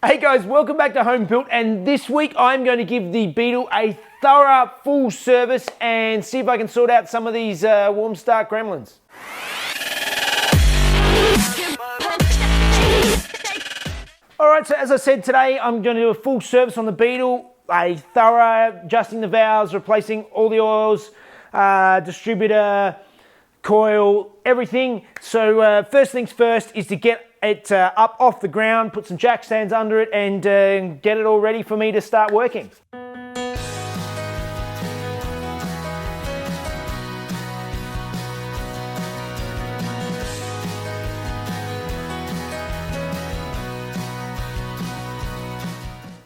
Hey guys, welcome back to Home Built, and this week I'm going to give the Beetle a thorough full service and see if I can sort out some of these warm start gremlins. Alright, so as I said today, I'm going to do a full service on the Beetle, a thorough adjusting the valves, replacing all the oils, distributor, coil, everything. So first things first is to get it up off the ground, put some jack stands under it, and get it all ready for me to start working.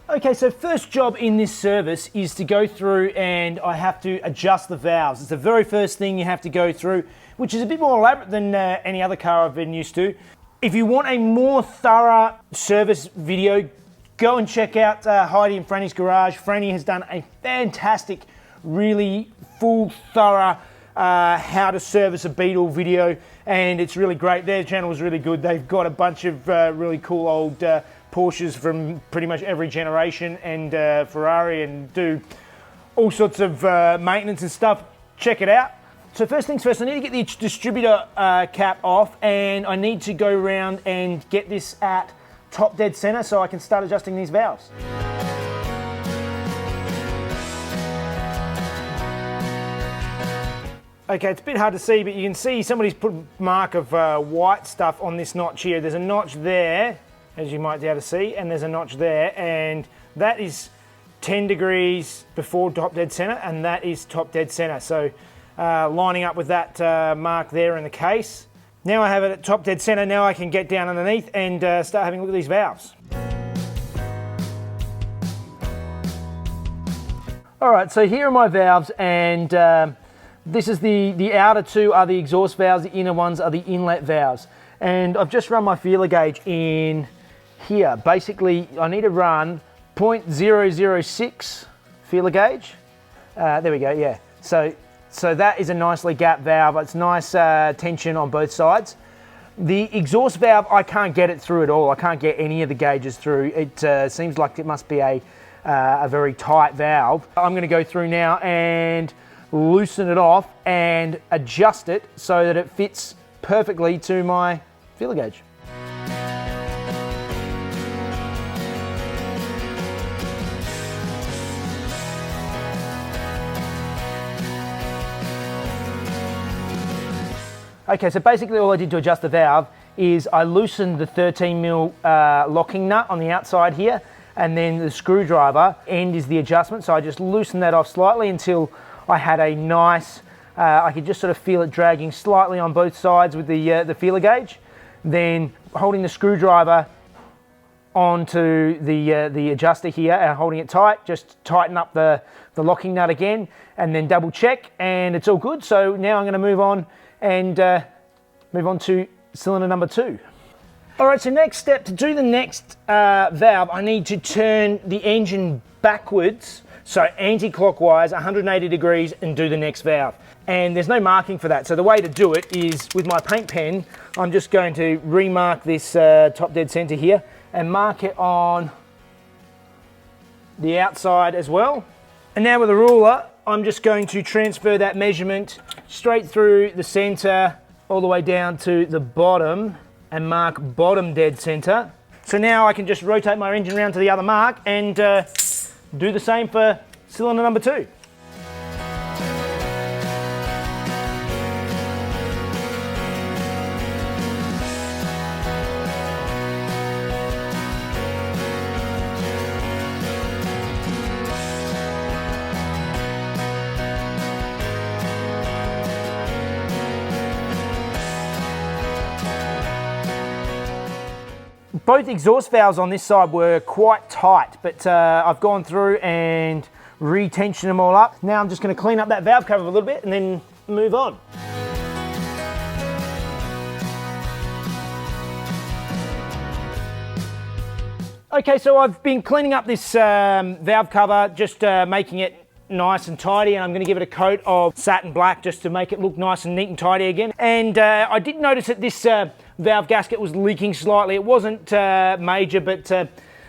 Okay, so first job in this service is to go through and I have to adjust the valves. It's the very first thing you have to go through, which is a bit more elaborate than any other car I've been used to. If you want a more thorough service video, go and check out Heidi and Franny's garage. Franny has done a fantastic, really full, thorough how to service a Beetle video, and it's really great. Their channel is really good. They've got a bunch of really cool old Porsches from pretty much every generation and Ferrari, and do all sorts of maintenance and stuff. Check it out. So first things first, I need to get the distributor cap off, and I need to go around and get this at top dead center so I can start adjusting these valves. Okay, it's a bit hard to see, but you can see somebody's put a mark of white stuff on this notch here. There's a notch there, as you might be able to see, and there's a notch there, and that is 10 degrees before top dead center, and that is top dead center. So lining up with that mark there in the case. Now I have it at top dead center. Now I can get down underneath and start having a look at these valves. All right, so here are my valves, and this is the outer two are the exhaust valves, the inner ones are the inlet valves. And I've just run my feeler gauge in here. Basically, I need to run 0.006 feeler gauge. There we go, yeah. So that is a nicely gapped valve. It's nice tension on both sides. The exhaust valve, I can't get it through at all. I can't get any of the gauges through. It seems like it must be a very tight valve. I'm going to go through now and loosen it off and adjust it so that it fits perfectly to my feeler gauge. Okay, so basically all I did to adjust the valve is I loosened the 13mm locking nut on the outside here, and then the screwdriver end is the adjustment. So I just loosened that off slightly until I had a nice, I could just sort of feel it dragging slightly on both sides with the feeler gauge. Then holding the screwdriver onto the adjuster here and holding it tight, just tighten up the locking nut again, and then double check, and it's all good. So now I'm going to move on and move on to cylinder number 2. All right, so next step, to do the next valve, I need to turn the engine backwards, so anti-clockwise, 180 degrees, and do the next valve. And there's no marking for that, so the way to do it is with my paint pen, I'm just going to remark this top dead center here and mark it on the outside as well. And now with a ruler, I'm just going to transfer that measurement straight through the center all the way down to the bottom and mark bottom dead center. So now I can just rotate my engine around to the other mark and do the same for cylinder number 2. Both exhaust valves on this side were quite tight, but I've gone through and re-tensioned them all up. Now I'm just going to clean up that valve cover a little bit and then move on. Okay, so I've been cleaning up this valve cover, just making it nice and tidy, and I'm going to give it a coat of satin black just to make it look nice and neat and tidy again. And I did notice that this valve gasket was leaking slightly. It wasn't major, but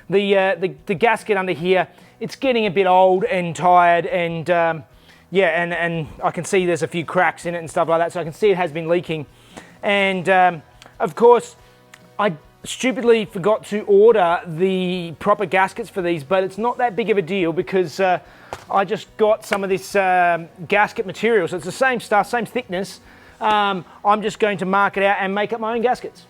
The gasket under here, it's getting a bit old and tired, and yeah, and I can see there's a few cracks in it and stuff like that, so I can see it has been leaking. And of course, I stupidly forgot to order the proper gaskets for these, but it's not that big of a deal because I just got some of this gasket material, so it's the same stuff, same thickness. I'm just going to mark it out and make up my own gaskets.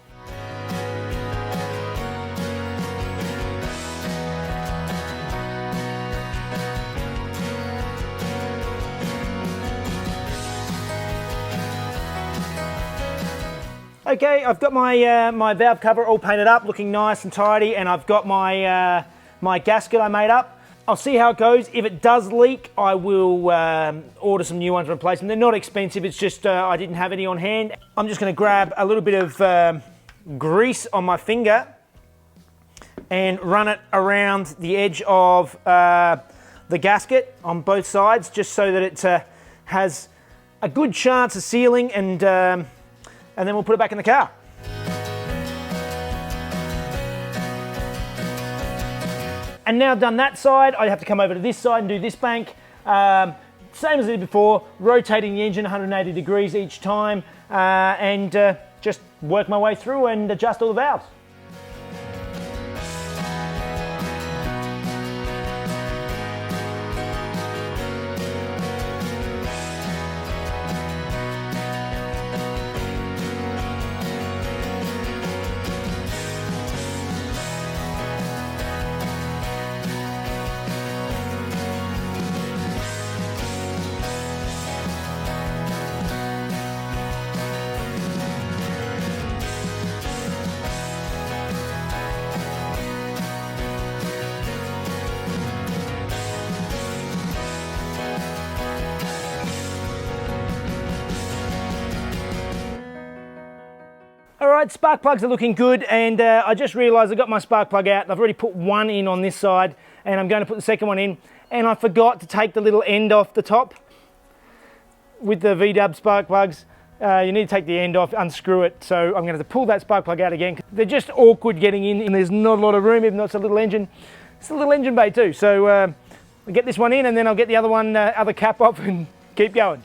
Okay, I've got my my valve cover all painted up, looking nice and tidy, and I've got my my gasket I made up. I'll see how it goes. If it does leak, I will order some new ones and replace them. They're not expensive, it's just I didn't have any on hand. I'm just going to grab a little bit of grease on my finger and run it around the edge of the gasket on both sides, just so that it has a good chance of sealing, and then we'll put it back in the car. And now I've done that side, I have to come over to this side and do this bank. Same as I did before, rotating the engine 180 degrees each time, and just work my way through and adjust all the valves. Alright, spark plugs are looking good, and I just realised I got my spark plug out. I've already put one in on this side, and I'm going to put the second one in, and I forgot to take the little end off the top. With the VW spark plugs, you need to take the end off, unscrew it, so I'm going to have to pull that spark plug out again. They're just awkward getting in, and there's not a lot of room, even though it's a little engine. It's a little engine bay too, so I'll get this one in, and then I'll get the other one, other cap off, and keep going.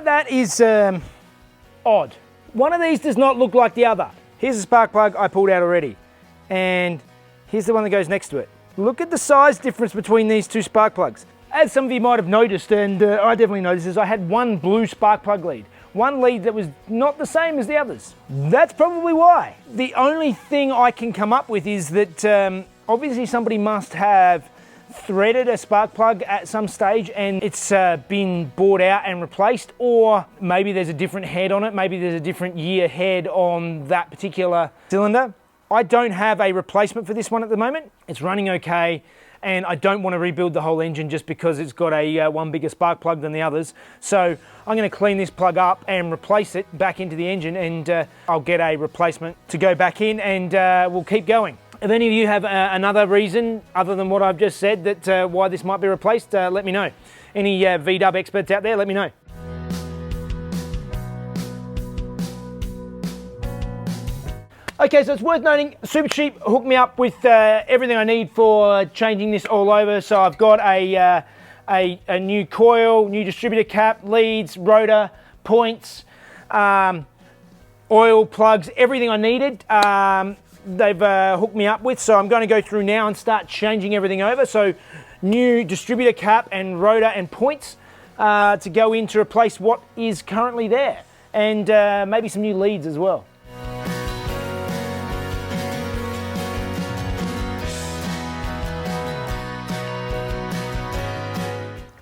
That is odd. One of these does not look like the other. Here's a spark plug I pulled out already, and here's the one that goes next to it. Look at the size difference between these two spark plugs. As some of you might have noticed, and I definitely noticed, is I had one blue spark plug lead. One lead that was not the same as the others. That's probably why. The only thing I can come up with is that obviously somebody must have threaded a spark plug at some stage and it's been bought out and replaced, or maybe there's a different head on it, maybe there's a different year head on that particular cylinder. I don't have a replacement for this one at the moment. It's running okay, and I don't want to rebuild the whole engine just because it's got a one bigger spark plug than the others. So I'm going to clean this plug up and replace it back into the engine, and I'll get a replacement to go back in, and we'll keep going. If any of you have another reason other than what I've just said that why this might be replaced, let me know. Any VW experts out there, let me know. Okay, so it's worth noting, Super Cheap hooked me up with everything I need for changing this all over. So I've got a new coil, new distributor cap, leads, rotor, points, oil, plugs, everything I needed. They've hooked me up with, so I'm going to go through now and start changing everything over. So new distributor cap and rotor and points to go in to replace what is currently there, and maybe some new leads as well.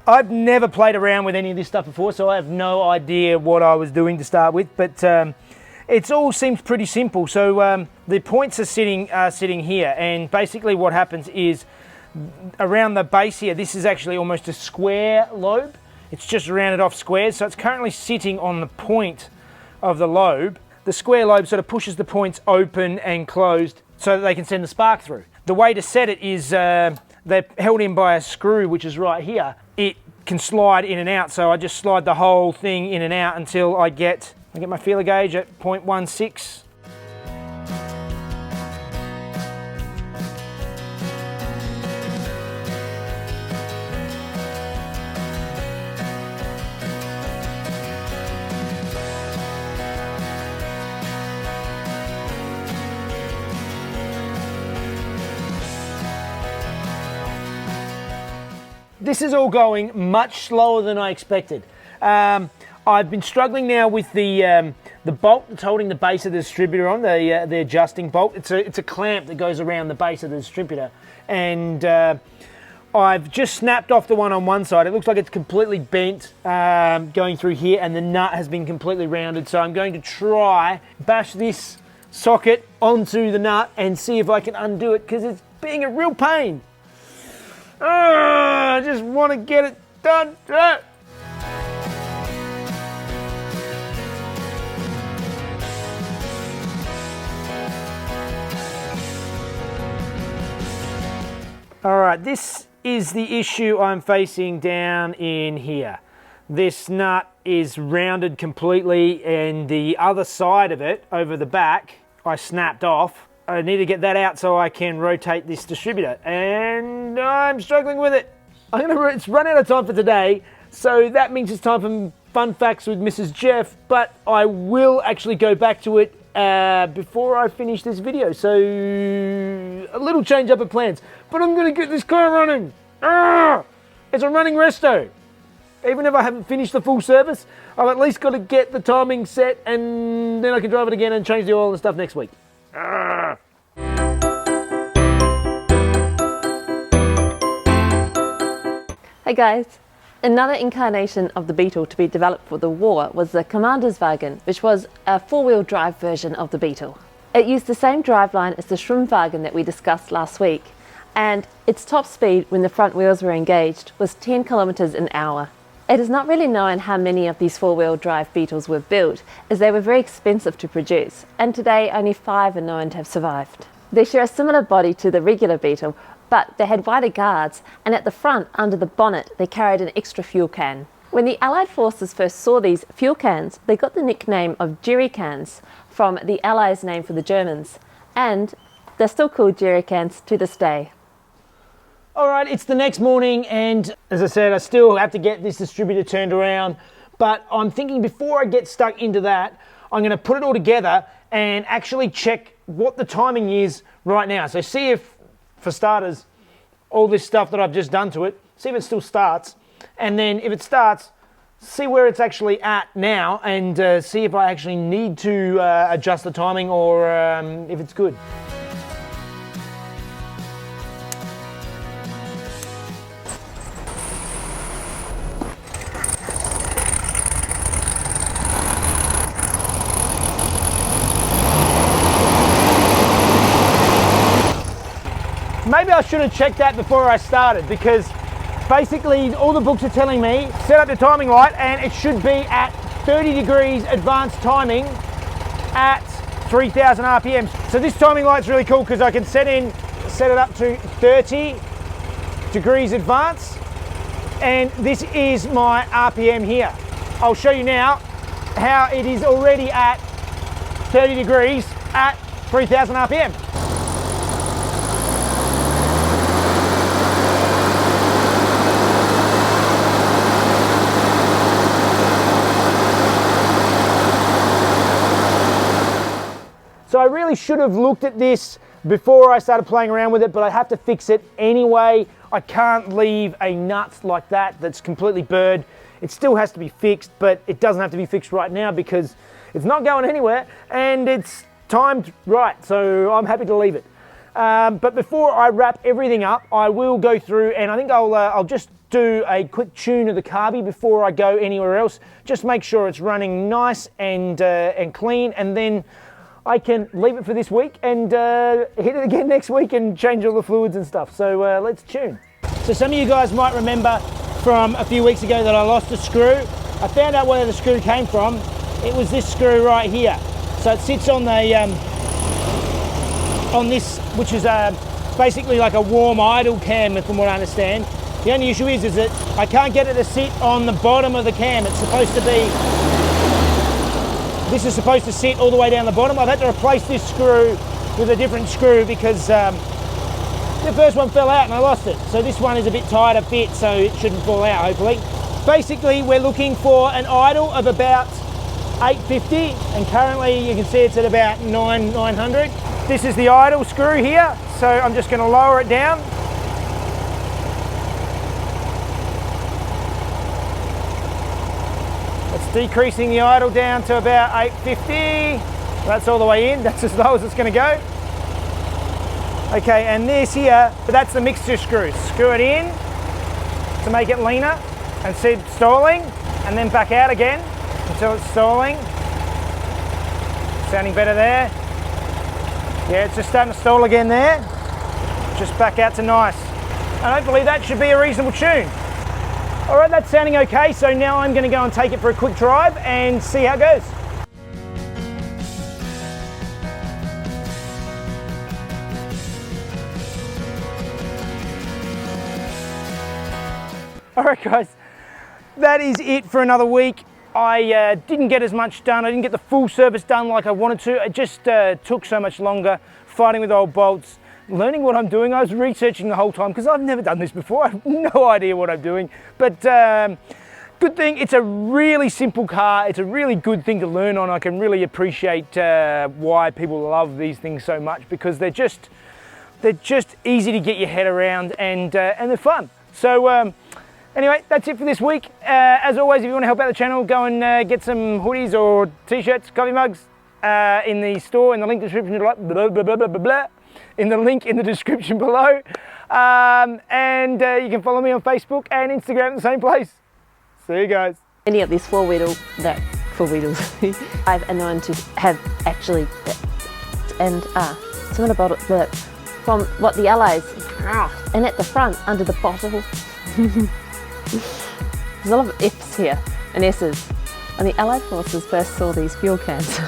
I've never played around with any of this stuff before, so I have no idea what I was doing to start with, but it all seems pretty simple. So the points are sitting here, and basically what happens is around the base here, this is actually almost a square lobe. It's just rounded off squares, so it's currently sitting on the point of the lobe. The square lobe sort of pushes the points open and closed so that they can send the spark through. The way to set it is they're held in by a screw, which is right here. It can slide in and out. So I just slide the whole thing in and out until I get my feeler gauge at 0.16. This is all going much slower than I expected. I've been struggling now with the bolt that's holding the base of the distributor on, the adjusting bolt. It's a clamp that goes around the base of the distributor. And I've just snapped off the one on one side. It looks like it's completely bent going through here, and the nut has been completely rounded. So I'm going to try bash this socket onto the nut and see if I can undo it, because it's being a real pain. I just want to get it done. All right, this is the issue I'm facing down in here. This nut is rounded completely, and the other side of it, over the back, I snapped off. I need to get that out so I can rotate this distributor, and I'm struggling with it. It's run out of time for today, so that means it's time for fun facts with Mrs. Jeff, but I will actually go back to it before I finish this video, so a little change up of plans, but I'm going to get this car running. It's a running resto. Even if I haven't finished the full service, I've at least got to get the timing set, and then I can drive it again and change the oil and stuff next week. Hey guys, another incarnation of the Beetle to be developed for the war was the Commander's Wagen, which was a four-wheel drive version of the Beetle. It used the same driveline as the Schwimmwagen that we discussed last week, and its top speed when the front wheels were engaged was 10 kilometers an hour. It is not really known how many of these four-wheel drive Beetles were built, as they were very expensive to produce, and today only 5 are known to have survived. They share a similar body to the regular Beetle, but they had wider guards, and at the front, under the bonnet, they carried an extra fuel can. When the Allied forces first saw these fuel cans, they got the nickname of jerry cans from the Allies' name for the Germans, and they're still called jerry cans to this day. All right, it's the next morning, and as I said, I still have to get this distributor turned around, but I'm thinking before I get stuck into that, I'm going to put it all together and actually check what the timing is right now. So see if, for starters, all this stuff that I've just done to it, see if it still starts, and then if it starts, see where it's actually at now, and see if I actually need to adjust the timing or if it's good. Maybe I should have checked that before I started, because basically all the books are telling me set up the timing light and it should be at 30 degrees advanced timing at 3000 RPMs. So this timing light's really cool because I can set it up to 30 degrees advance, and this is my RPM here. I'll show you now how it is already at 30 degrees at 3000 RPM. So I really should have looked at this before I started playing around with it, but I have to fix it anyway. I can't leave a nut like that that's completely burred. It still has to be fixed, but it doesn't have to be fixed right now because it's not going anywhere and it's timed right, so I'm happy to leave it. But before I wrap everything up, I will go through and I think I'll just do a quick tune of the carby before I go anywhere else. Just make sure it's running nice and clean, and then I can leave it for this week and hit it again next week and change all the fluids and stuff. So let's tune. So some of you guys might remember from a few weeks ago that I lost a screw. I found out where the screw came from. It was this screw right here. So it sits on the on this, which is basically like a warm idle cam, from what I understand. The only issue is that I can't get it to sit on the bottom of the cam. It's supposed to be, this is supposed to sit all the way down the bottom. I've had to replace this screw with a different screw because the first one fell out and I lost it. So this one is a bit tighter fit, so it shouldn't fall out, hopefully. Basically, we're looking for an idle of about 850, and currently you can see it's at about 900. This is the idle screw here, so I'm just going to lower it down. It's decreasing the idle down to about 850. That's all the way in, that's as low as it's going to go. Okay, and this here, that's the mixture screw. Screw it in to make it leaner and see it stalling, and then back out again until it's stalling. Sounding better there. Yeah, it's just starting to stall again there. Just back out to nice. And hopefully that should be a reasonable tune. All right, that's sounding okay, so now I'm gonna go and take it for a quick drive and see how it goes. All right, guys, that is it for another week. I didn't get as much done. I didn't get the full service done like I wanted to. It just took so much longer, fighting with old bolts, learning what I'm doing. I was researching the whole time because I've never done this before. I have no idea what I'm doing. But good thing, it's a really simple car. It's a really good thing to learn on. I can really appreciate why people love these things so much, because they're just easy to get your head around, and they're fun. So anyway, that's it for this week. As always, if you want to help out the channel, go and get some hoodies or t-shirts, coffee mugs in the store, in the link description in the link in the description below. And you can follow me on Facebook and Instagram in the same place. See you guys. Any of these four wheels, I've known to have actually fit. And something about it that from what the allies, and at the front under the bottle. There's a lot of F's here and S's. And the Allied forces first saw these fuel cans.